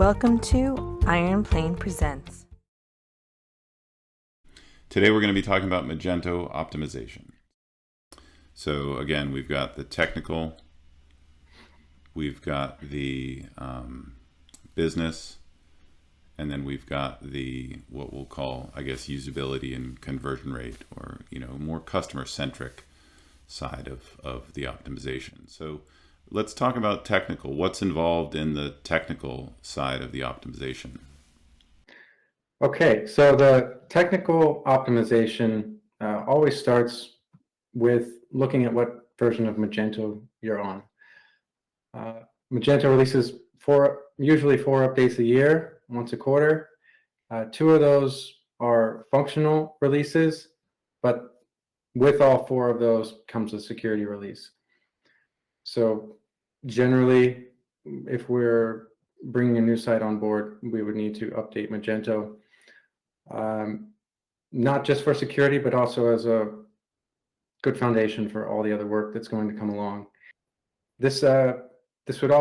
Welcome to Iron Plane Presents. Today we're going to be talking about Magento Optimization. So again, we've got the technical, we've got the business, and then we've got the what we'll call, I guess, usability and conversion rate, or more customer-centric side of the optimization. So let's talk about technical. What's involved in the technical side of the optimization? Okay, so the technical optimization always starts with looking at what version of Magento you're on. Magento releases usually four updates a year, once a quarter. Two of those are functional releases, but with all four of those comes a security release. So generally, if we're bringing a new site on board, we would need to update Magento, not just for security, but also as a good foundation for all the other work that's going to come along. We'd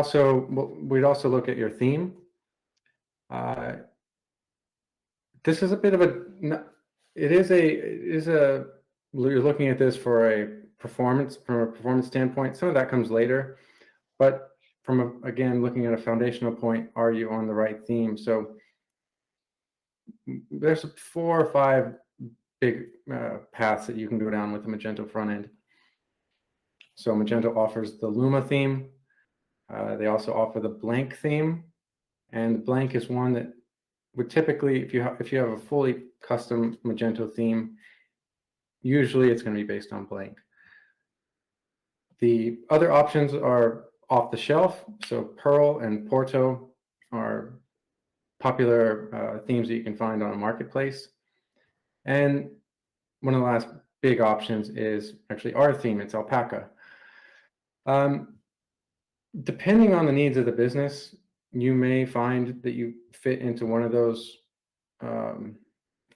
also look at your theme. This is a bit of you're looking at this from a performance standpoint. Some of that comes later, but again, looking at a foundational point, are you on the right theme? So there's 4 or 5 big paths that you can go down with the Magento front end. So Magento offers the Luma theme. They also offer the blank theme, and blank is one that would typically, if you have a fully custom Magento theme, usually it's going to be based on blank. The other options are off the shelf. So Perl and Porto are popular themes that you can find on a marketplace. And one of the last big options is actually our theme. It's Alpaca. Depending on the needs of the business, you may find that you fit into one of those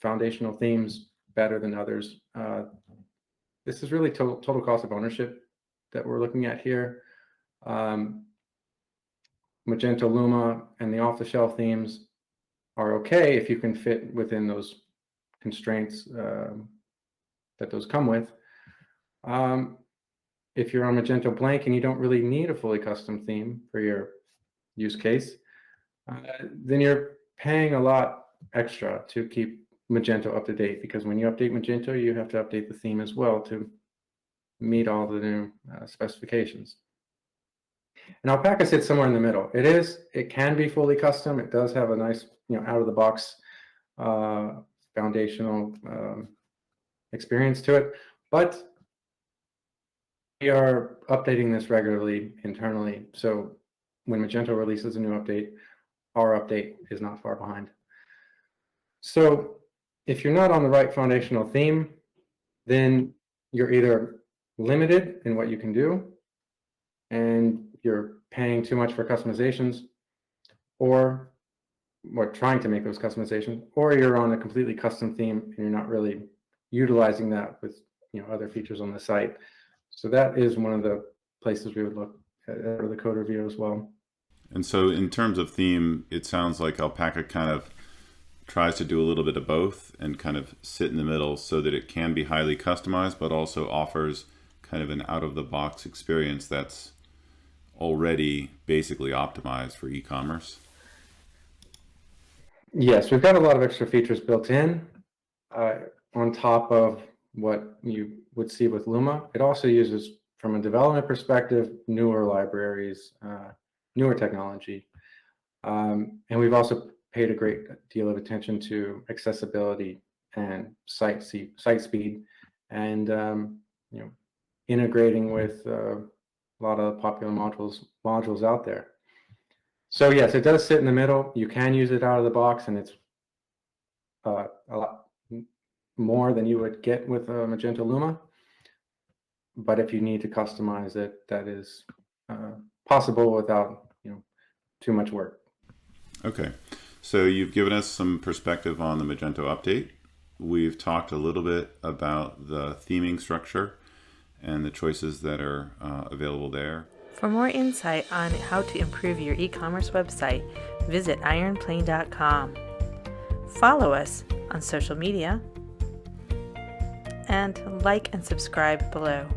foundational themes better than others. This is really total cost of ownership that we're looking at here. Magento, Luma, and the off-the-shelf themes are okay if you can fit within those constraints that those come with. If you're on Magento blank and you don't really need a fully custom theme for your use case, then you're paying a lot extra to keep Magento up to date, because when you update Magento, you have to update the theme as well to meet all the new specifications. And Alpaca sits somewhere in the middle. It can be fully custom. It does have a nice, out of the box foundational experience to it, but we are updating this regularly internally. So when Magento releases a new update, our update is not far behind. So if you're not on the right foundational theme, then you're either limited in what you can do and you're paying too much for customizations, or trying to make those customizations, or you're on a completely custom theme and you're not really utilizing that with other features on the site. So that is one of the places we would look at the code review as well. And so in terms of theme, it sounds like Alpaca kind of tries to do a little bit of both and kind of sit in the middle so that it can be highly customized, but also offers kind of an out-of-the-box experience that's already basically optimized for e-commerce. Yes, we've got a lot of extra features built in on top of what you would see with Luma. It also uses, from a development perspective, newer libraries, newer technology. And we've also paid a great deal of attention to accessibility and site speed, and integrating with a lot of popular modules out there. So yes, it does sit in the middle. You can use it out of the box, and it's a lot more than you would get with Magento Luma. But if you need to customize it, that is possible without too much work. Okay, so you've given us some perspective on the Magento update. We've talked a little bit about the theming structure and the choices that are available there. For more insight on how to improve your e-commerce website, visit ironplane.com. Follow us on social media and like and subscribe below.